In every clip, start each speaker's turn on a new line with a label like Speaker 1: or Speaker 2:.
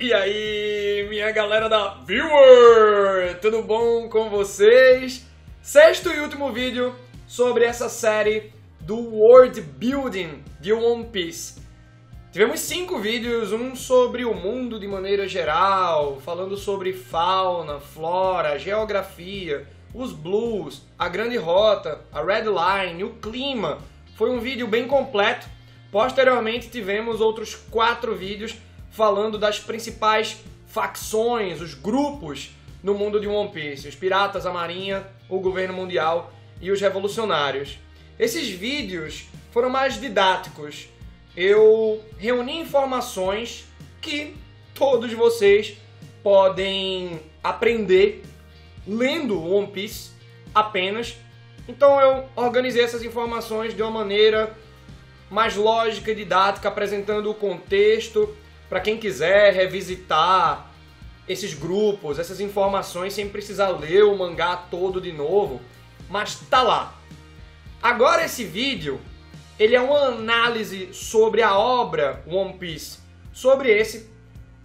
Speaker 1: E aí, minha galera da Viewer! Tudo bom com vocês? Sexto e último vídeo sobre essa série do World Building de One Piece. Tivemos 5 vídeos, um sobre o mundo de maneira geral, falando sobre fauna, flora, geografia, os blues, a grande rota, a red line, o clima. Foi um vídeo bem completo. Posteriormente tivemos outros 4 vídeos falando das principais facções, os grupos no mundo de One Piece, os piratas, a marinha, o governo mundial e os revolucionários. Esses vídeos foram mais didáticos. Eu reuni informações que todos vocês podem aprender lendo One Piece apenas. Então eu organizei essas informações de uma maneira mais lógica e didática, apresentando o contexto para quem quiser revisitar esses grupos, essas informações sem precisar ler o mangá todo de novo, mas tá lá. Agora esse vídeo, ele é uma análise sobre a obra One Piece, sobre esse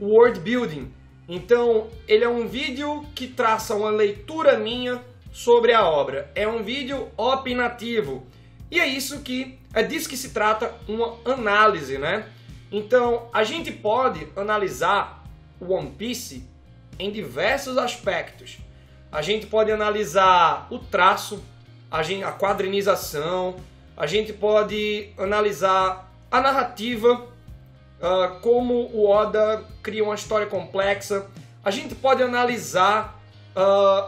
Speaker 1: world building. Então, ele é um vídeo que traça uma leitura minha sobre a obra. É um vídeo opinativo. E é disso que se trata uma análise, né? Então, a gente pode analisar o One Piece em diversos aspectos. A gente pode analisar o traço, a quadrinização, a gente pode analisar a narrativa, como o Oda cria uma história complexa. A gente pode analisar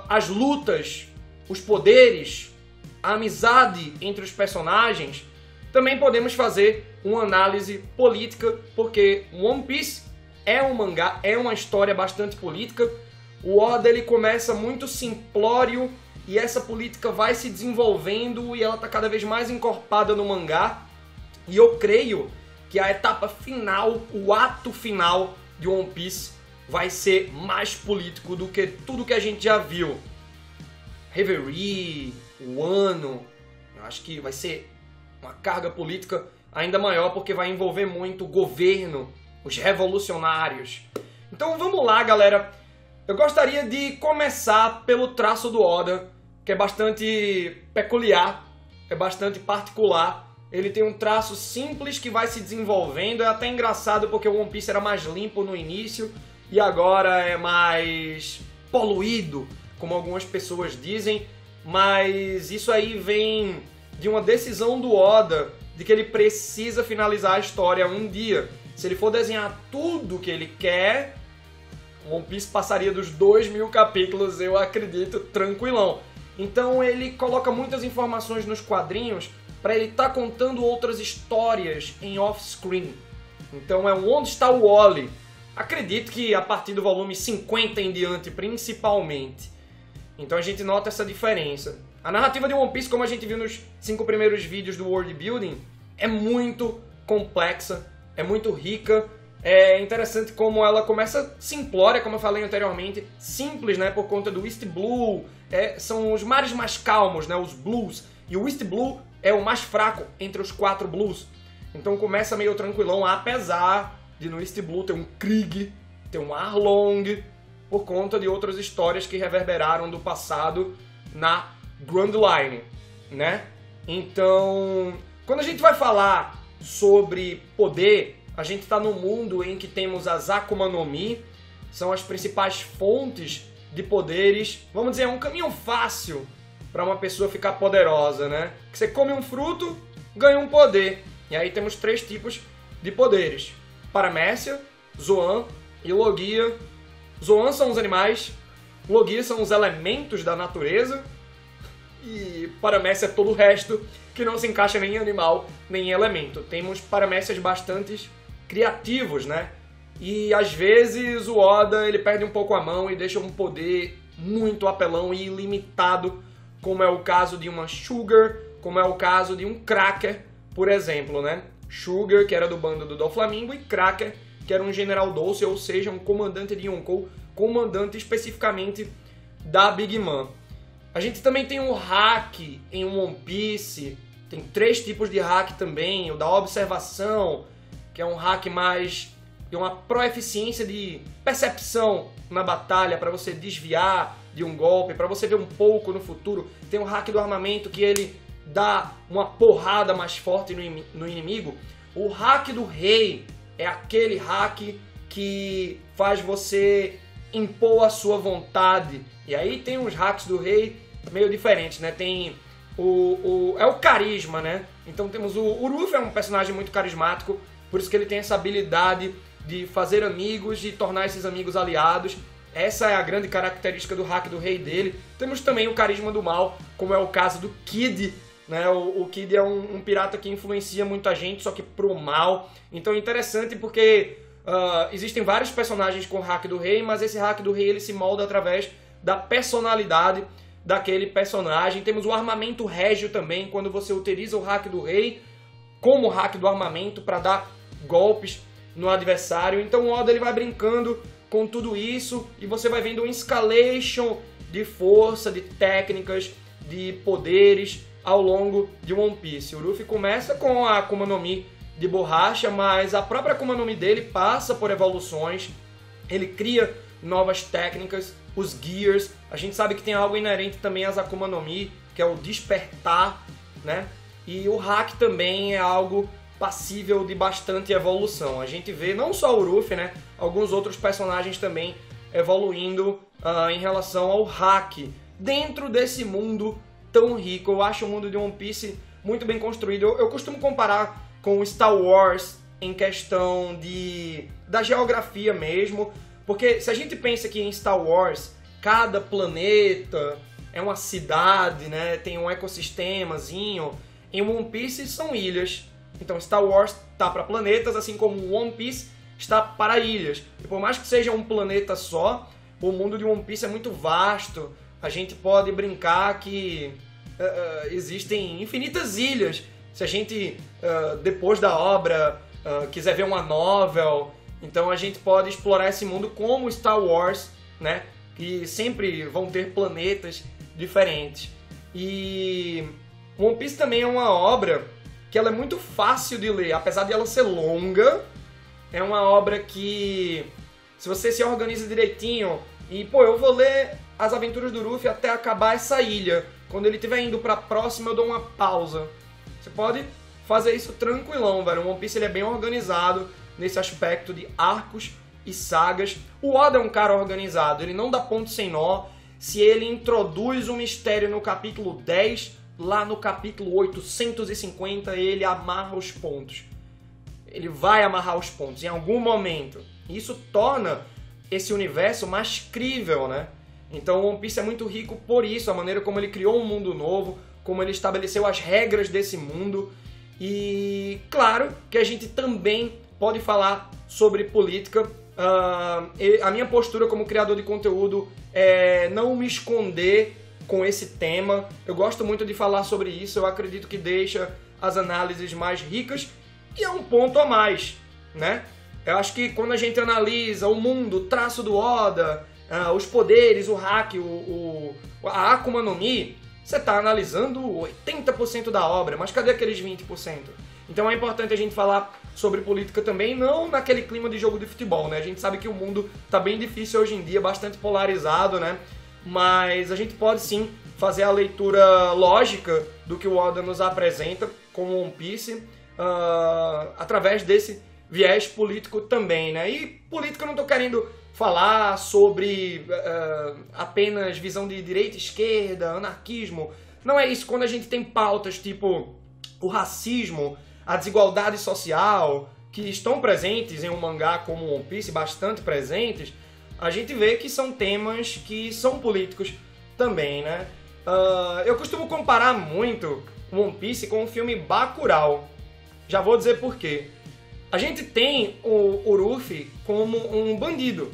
Speaker 1: as lutas, os poderes, a amizade entre os personagens. Também podemos fazer uma análise política, porque One Piece é um mangá, é uma história bastante política. O Oda ele começa muito simplório e essa política vai se desenvolvendo e ela está cada vez mais encorpada no mangá. E eu creio que a etapa final, o ato final de One Piece vai ser mais político do que tudo que a gente já viu. Reverie, Wano, eu acho que vai ser uma carga política ainda maior porque vai envolver muito o governo, os revolucionários. Então vamos lá, galera. Eu gostaria de começar pelo traço do Oda, que é bastante peculiar, é bastante particular. Ele tem um traço simples que vai se desenvolvendo. É até engraçado porque o One Piece era mais limpo no início e agora é mais poluído, como algumas pessoas dizem. Mas isso aí vem de uma decisão do Oda de que ele precisa finalizar a história um dia. Se ele for desenhar tudo que ele quer, One Piece passaria dos 2.000 capítulos, eu acredito, tranquilão. Então ele coloca muitas informações nos quadrinhos para ele estar contando outras histórias em off-screen. Então é um Onde Está o Wally? Acredito que a partir do volume 50 em diante, principalmente. Então a gente nota essa diferença. A narrativa de One Piece, como a gente viu nos 5 primeiros vídeos do World Building, é muito complexa, é muito rica. É interessante como ela começa simplória, como eu falei anteriormente, simples, né, por conta do East Blue. São os mares mais calmos, né, os blues. E o East Blue é o mais fraco entre os 4 blues. Então começa meio tranquilão, apesar de no East Blue ter um Krieg, ter um Arlong, por conta de outras histórias que reverberaram do passado na Grand Line, né? Então, quando a gente vai falar sobre poder, a gente está num mundo em que temos as Akuma no Mi, são as principais fontes de poderes. Vamos dizer, é um caminho fácil para uma pessoa ficar poderosa, né? Que você come um fruto, ganha um poder. E aí temos 3 tipos de poderes: Paramécia, Zoan e Logia. Zoan são os animais, Logia são os elementos da natureza e Paramécia é todo o resto que não se encaixa nem em animal, nem em elemento. Temos Paramécias bastante criativos, né? E às vezes o Oda ele perde um pouco a mão e deixa um poder muito apelão e ilimitado, como é o caso de uma Sugar, como é o caso de um Cracker, por exemplo, né? Sugar, que era do bando do Doflamingo, e Cracker, que era um General Doce, ou seja, um comandante de Yonkou, comandante especificamente da Big Mom. A gente também tem um hack em One Piece, tem 3 tipos de hack também, o da observação, que é um hack mais e uma proeficiência de percepção na batalha para você desviar de um golpe, para você ver um pouco no futuro. Tem um hack do armamento que ele dá uma porrada mais forte no inimigo. O hack do rei é aquele hack que faz você impor a sua vontade. E aí tem uns hacks do rei meio diferentes, né? Tem é o carisma, né? Então temos o Uruf, é um personagem muito carismático, por isso que ele tem essa habilidade de fazer amigos e tornar esses amigos aliados. Essa é a grande característica do hack do rei dele. Temos também o carisma do mal, como é o caso do Kid, né? O Kid é um pirata que influencia muita gente, só que pro mal. Então é interessante porque existem vários personagens com hack do rei, mas esse hack do rei ele se molda através da personalidade daquele personagem. Temos o armamento régio também, quando você utiliza o hack do rei como hack do armamento para dar golpes no adversário. Então o Oda ele vai brincando com tudo isso e você vai vendo um escalation de força, de técnicas, de poderes ao longo de One Piece. O Luffy começa com a Akuma no Mi de borracha, mas a própria Akuma no Mi dele passa por evoluções, ele cria novas técnicas, os Gears. A gente sabe que tem algo inerente também às Akuma no Mi, que é o despertar, né? E o hack também é algo passível de bastante evolução. A gente vê não só o Luffy, né? Alguns outros personagens também evoluindo em relação ao hack. Dentro desse mundo tão rico, eu acho o mundo de One Piece muito bem construído. Eu costumo comparar com Star Wars em questão da geografia mesmo, porque se a gente pensa que em Star Wars cada planeta é uma cidade, né? Tem um ecossistemazinho, em One Piece são ilhas. Então Star Wars está para planetas, assim como One Piece está para ilhas. E por mais que seja um planeta só, o mundo de One Piece é muito vasto. A gente pode brincar que existem infinitas ilhas. Se a gente, depois da obra, quiser ver uma novel, então a gente pode explorar esse mundo como Star Wars, né? E sempre vão ter planetas diferentes. E One Piece também é uma obra que ela é muito fácil de ler, apesar de ela ser longa. É uma obra que, se você se organiza direitinho, e pô, eu vou ler as aventuras do Luffy até acabar essa ilha. Quando ele estiver indo pra próxima, eu dou uma pausa. Você pode fazer isso tranquilão, velho. O One Piece ele é bem organizado nesse aspecto de arcos e sagas. O Oda é um cara organizado, ele não dá ponto sem nó. Se ele introduz um mistério no capítulo 10, lá no capítulo 850 ele amarra os pontos. Ele vai amarrar os pontos em algum momento. Isso torna esse universo mais crível, né? Então One Piece é muito rico por isso, a maneira como ele criou um mundo novo, como ele estabeleceu as regras desse mundo. E claro que a gente também pode falar sobre política. A minha postura como criador de conteúdo é não me esconder com esse tema. Eu gosto muito de falar sobre isso, eu acredito que deixa as análises mais ricas e é um ponto a mais, né? Eu acho que quando a gente analisa o mundo, o traço do Oda, os poderes, o hack, a Akuma no Mi, você está analisando 80% da obra, mas cadê aqueles 20%? Então é importante a gente falar sobre política também, não naquele clima de jogo de futebol, né? A gente sabe que o mundo está bem difícil hoje em dia, bastante polarizado, né? Mas a gente pode sim fazer a leitura lógica do que o Oda nos apresenta como One Piece, através desse viés político também, né? E política eu não estou querendo falar sobre apenas visão de direita, esquerda, anarquismo. Não é isso. Quando a gente tem pautas tipo o racismo, a desigualdade social, que estão presentes em um mangá como One Piece, bastante presentes, a gente vê que são temas que são políticos também, né? Eu costumo comparar muito One Piece com o filme Bacurau. Já vou dizer por quê. A gente tem o Luffy como um bandido.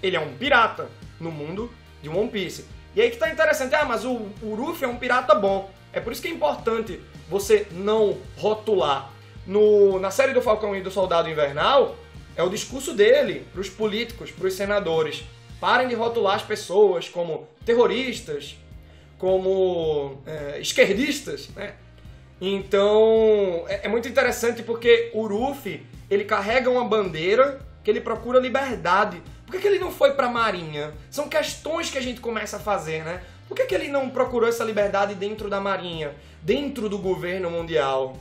Speaker 1: Ele é um pirata no mundo de One Piece. E aí que tá interessante, mas o Luffy é um pirata bom. É por isso que é importante você não rotular. Na série do Falcão e do Soldado Invernal, é o discurso dele para os políticos, para os senadores. Parem de rotular as pessoas como terroristas, como esquerdistas, né? Então, é muito interessante porque o Luffy, ele carrega uma bandeira que ele procura liberdade. Por que ele não foi para a Marinha? São questões que a gente começa a fazer, né? Por que ele não procurou essa liberdade dentro da Marinha, dentro do governo mundial?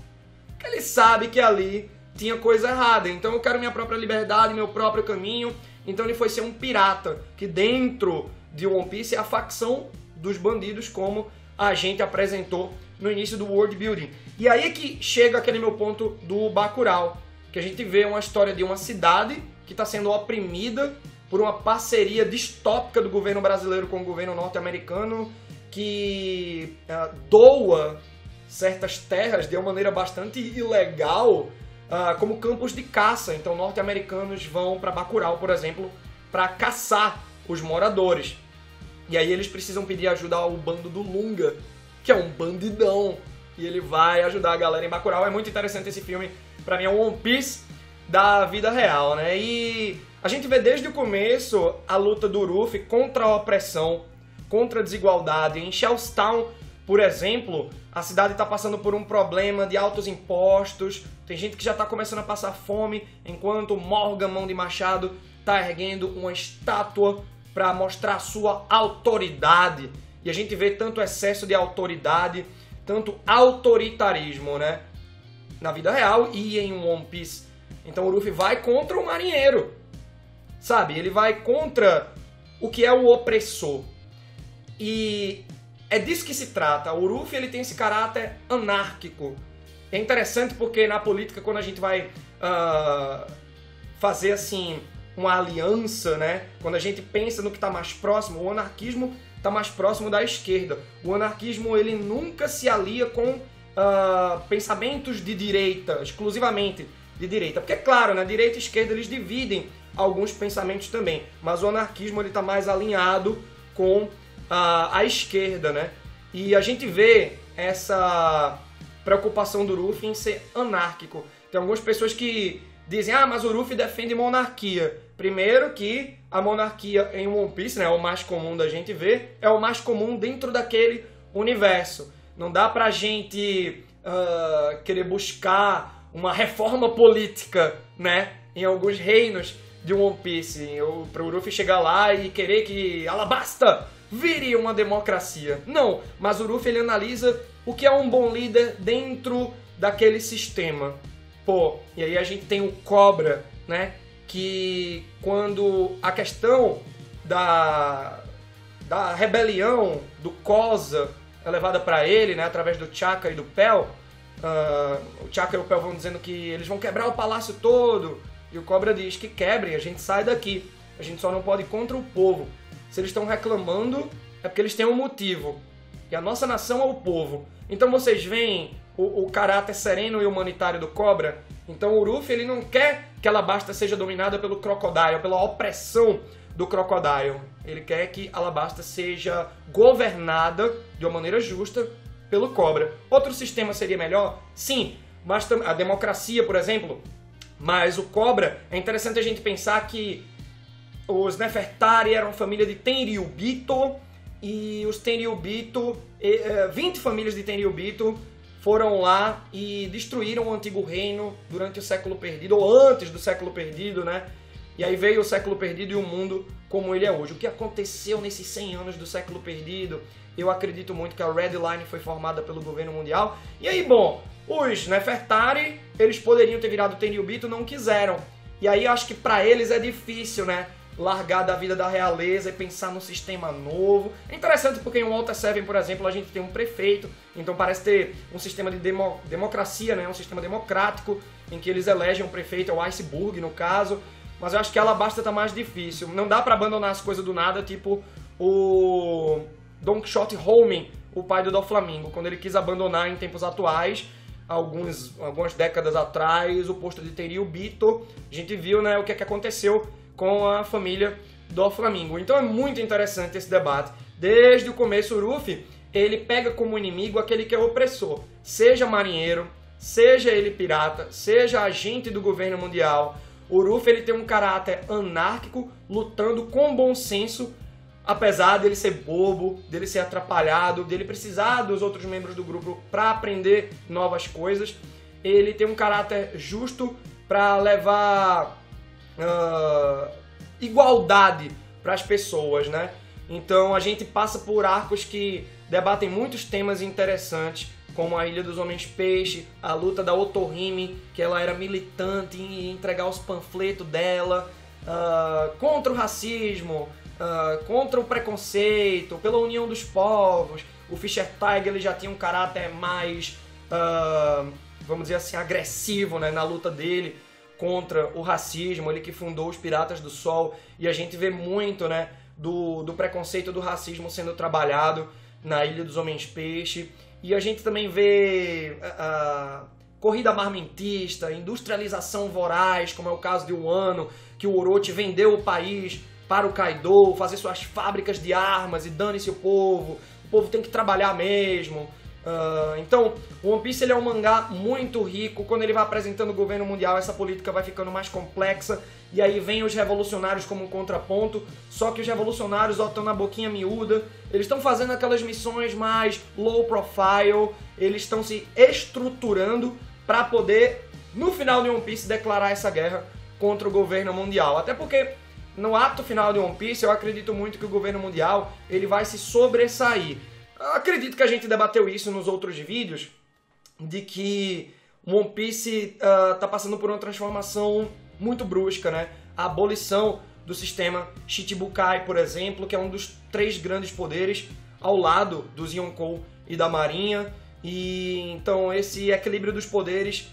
Speaker 1: Porque ele sabe que ali tinha coisa errada. Então eu quero minha própria liberdade, meu próprio caminho. Então ele foi ser um pirata, que dentro de One Piece é a facção dos bandidos, como a gente apresentou no início do world building. E aí é que chega aquele meu ponto do Bacurau, que a gente vê uma história de uma cidade que está sendo oprimida por uma parceria distópica do governo brasileiro com o governo norte-americano, que doa certas terras de uma maneira bastante ilegal, como campos de caça. Então norte-americanos vão para Bacurau, por exemplo, para caçar os moradores. E aí eles precisam pedir ajuda ao bando do Lunga, que é um bandidão. E ele vai ajudar a galera em Bacurau. É muito interessante esse filme. Pra mim é um One Piece da vida real, né? E a gente vê desde o começo a luta do Luffy contra a opressão, contra a desigualdade. Em Shellstown, por exemplo, a cidade está passando por um problema de altos impostos. Tem gente que já está começando a passar fome, enquanto Morgan Mão de Machado está erguendo uma estátua para mostrar sua autoridade. E a gente vê tanto excesso de autoridade, tanto autoritarismo, né? Na vida real e em One Piece. Então o Luffy vai contra o marinheiro, sabe? Ele vai contra o que é o opressor. E é disso que se trata. O Luffy, ele tem esse caráter anárquico. É interessante porque na política, quando a gente vai fazer assim uma aliança, né? Quando a gente pensa no que está mais próximo, o anarquismo está mais próximo da esquerda. O anarquismo, ele nunca se alia com pensamentos de direita, exclusivamente de direita. Porque, claro, na direita e esquerda eles dividem alguns pensamentos também, mas o anarquismo está mais alinhado com a esquerda, né? E a gente vê essa preocupação do Luffy em ser anárquico. Tem algumas pessoas que dizem, mas o Luffy defende monarquia. Primeiro que a monarquia em One Piece, né, é o mais comum da gente ver, é o mais comum dentro daquele universo. Não dá pra gente querer buscar uma reforma política, né, em alguns reinos de One Piece. Para o Luffy chegar lá e querer que Alabasta vire uma democracia. Não, mas o Luffy, ele analisa o que é um bom líder dentro daquele sistema. Pô, e aí a gente tem o Cobra, né, que quando a questão da rebelião do Koza é levada para ele, né, através do Chaka e do Pel, o Chaka e o Pel vão dizendo que eles vão quebrar o palácio todo, e o Cobra diz que quebrem, a gente sai daqui, a gente só não pode ir contra o povo. Se eles estão reclamando, é porque eles têm um motivo, e a nossa nação é o povo. Então vocês veem o caráter sereno e humanitário do Cobra. Então o Luffy, ele não quer que Alabasta seja dominada pelo Crocodile, pela opressão do Crocodile. Ele quer que Alabasta seja governada de uma maneira justa pelo Cobra. Outro sistema seria melhor? Sim, mas a democracia, por exemplo. Mas o Cobra, é interessante a gente pensar que os Nefertari eram família de Tenryubito, e os Tenryubito, 20 famílias de Tenryubito foram lá e destruíram o antigo reino durante o século perdido, ou antes do século perdido, né? E aí veio o século perdido e o mundo como ele é hoje. O que aconteceu nesses 100 anos do século perdido? Eu acredito muito que a Red Line foi formada pelo governo mundial. E aí, bom, os Nefertari, eles poderiam ter virado Tenryubito, não quiseram. E aí eu acho que pra eles é difícil, né? Largar da vida da realeza e pensar num sistema novo. É interessante porque em Walter Seven, por exemplo, a gente tem um prefeito, então parece ter um sistema de democracia, né? Um sistema democrático em que eles elegem um prefeito, é o Iceberg no caso, mas eu acho que Alabasta tá mais difícil. Não dá pra abandonar as coisas do nada, tipo o Don Quixote Holmen, o pai do Doflamingo, quando ele quis abandonar em tempos atuais, algumas décadas atrás, o posto de Tenryubito. A gente viu, né, o que aconteceu com a família do Flamingo. Então é muito interessante esse debate. Desde o começo, o Luffy, ele pega como inimigo aquele que é opressor. Seja marinheiro, seja ele pirata, seja agente do governo mundial. O Luffy, ele tem um caráter anárquico, lutando com bom senso, apesar dele ser bobo, dele ser atrapalhado, dele precisar dos outros membros do grupo para aprender novas coisas. Ele tem um caráter justo para levar igualdade para as pessoas, né? Então a gente passa por arcos que debatem muitos temas interessantes, como a Ilha dos Homens Peixe, a luta da Otohime, que ela era militante em entregar os panfletos dela, contra o racismo, contra o preconceito, pela união dos povos. O Fischer Tiger ele já tinha um caráter mais, vamos dizer assim, agressivo, né, na luta dele contra o racismo, ele que fundou os Piratas do Sol, e a gente vê muito, né, do preconceito, do racismo sendo trabalhado na Ilha dos Homens Peixe. E a gente também vê corrida armamentista, industrialização voraz, como é o caso de Wano, que o Orochi vendeu o país para o Kaido, fazer suas fábricas de armas e dane-se o povo tem que trabalhar mesmo. Então, o One Piece ele é um mangá muito rico. Quando ele vai apresentando o governo mundial, essa política vai ficando mais complexa, e aí vem os revolucionários como um contraponto, só que os revolucionários estão na boquinha miúda, eles estão fazendo aquelas missões mais low profile, eles estão se estruturando para poder, no final de One Piece, declarar essa guerra contra o governo mundial. Até porque, no ato final de One Piece, eu acredito muito que o governo mundial ele vai se sobressair. Acredito que a gente debateu isso nos outros vídeos, de que o One Piece está passando por uma transformação muito brusca, né? A abolição do sistema Shichibukai, por exemplo, que é um dos 3 grandes poderes ao lado dos Yonkou e da Marinha. E então esse equilíbrio dos poderes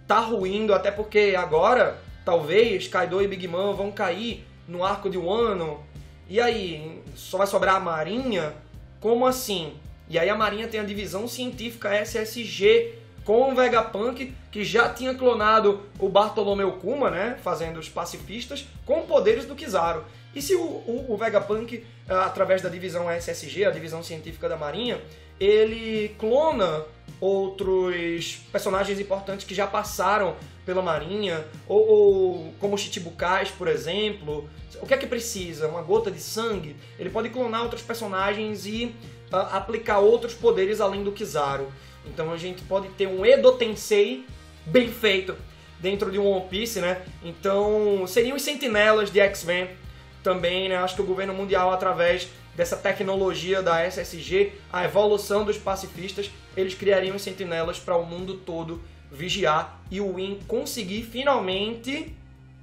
Speaker 1: tá ruindo, até porque agora, talvez, Kaido e Big Mom vão cair no arco de Wano. E aí, só vai sobrar a Marinha? Como assim? E aí a Marinha tem a divisão científica SSG com o Vegapunk, que já tinha clonado o Bartolomeu Kuma, né, fazendo os pacifistas, com poderes do Kizaru. E se o Vegapunk, através da divisão SSG, a divisão científica da Marinha, ele clona outros personagens importantes que já passaram pela Marinha, ou como Chichibukais, por exemplo, o que é que precisa? Uma gota de sangue? Ele pode clonar outros personagens e aplicar outros poderes além do Kizaru. Então a gente pode ter um Edo Tensei bem feito dentro de um One Piece, né? Então seriam os sentinelas de X-Men também, né? Acho que o governo mundial, através dessa tecnologia da SSG, a evolução dos pacifistas, eles criariam os sentinelas para o mundo todo vigiar e o Win conseguir finalmente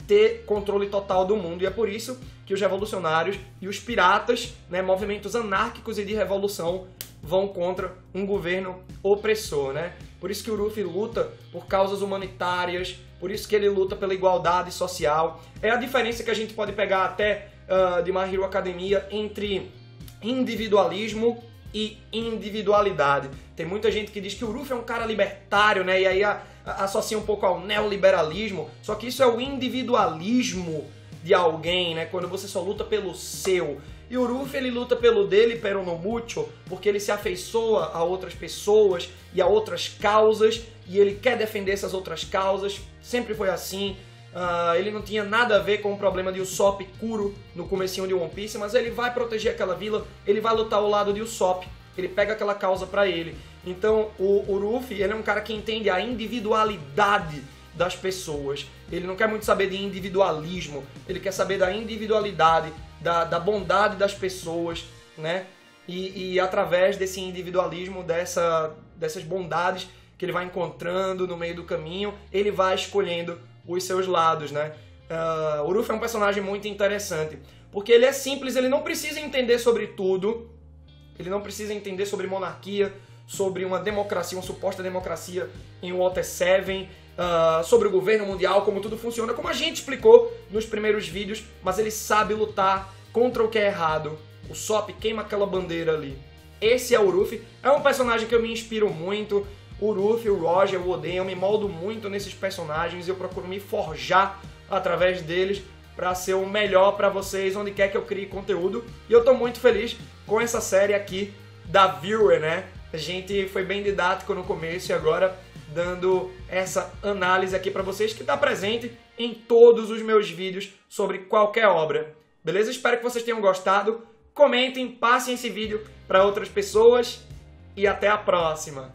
Speaker 1: ter controle total do mundo. E é por isso que os revolucionários e os piratas, né, movimentos anárquicos e de revolução, vão contra um governo opressor, né? Por isso que o Luffy luta por causas humanitárias, por isso que ele luta pela igualdade social. É a diferença que a gente pode pegar até de My Hero Academia entre individualismo e individualidade. Tem muita gente que diz que o Luffy é um cara libertário, né? E aí associa um pouco ao neoliberalismo, só que isso é o individualismo de alguém, né? Quando você só luta pelo seu. E o Luffy, ele luta pelo dele, pero no mucho, porque ele se afeiçoa a outras pessoas e a outras causas, e ele quer defender essas outras causas, sempre foi assim. Ele não tinha nada a ver com o problema de Usopp e Kuro no comecinho de One Piece, mas ele vai proteger aquela vila, ele vai lutar ao lado de Usopp, ele pega aquela causa pra ele. Então o Luffy, ele é um cara que entende a individualidade das pessoas. Ele não quer muito saber de individualismo, ele quer saber da individualidade, da bondade das pessoas, né? E através desse individualismo, dessas bondades que ele vai encontrando no meio do caminho, ele vai escolhendo os seus lados, né? O Luffy é um personagem muito interessante, porque ele é simples, ele não precisa entender sobre tudo, ele não precisa entender sobre monarquia, sobre uma democracia, uma suposta democracia em Water 7, sobre o governo mundial, como tudo funciona, como a gente explicou nos primeiros vídeos, mas ele sabe lutar contra o que é errado. O Usopp queima aquela bandeira ali. Esse é o Luffy, é um personagem que eu me inspiro muito. O Luffy, o Roger, o Oden, eu me moldo muito nesses personagens, eu procuro me forjar através deles para ser o melhor para vocês onde quer que eu crie conteúdo. E eu tô muito feliz com essa série aqui da Viewer, né? A gente foi bem didático no começo e agora dando essa análise aqui para vocês que está presente em todos os meus vídeos sobre qualquer obra. Beleza? Espero que vocês tenham gostado. Comentem, passem esse vídeo para outras pessoas e até a próxima.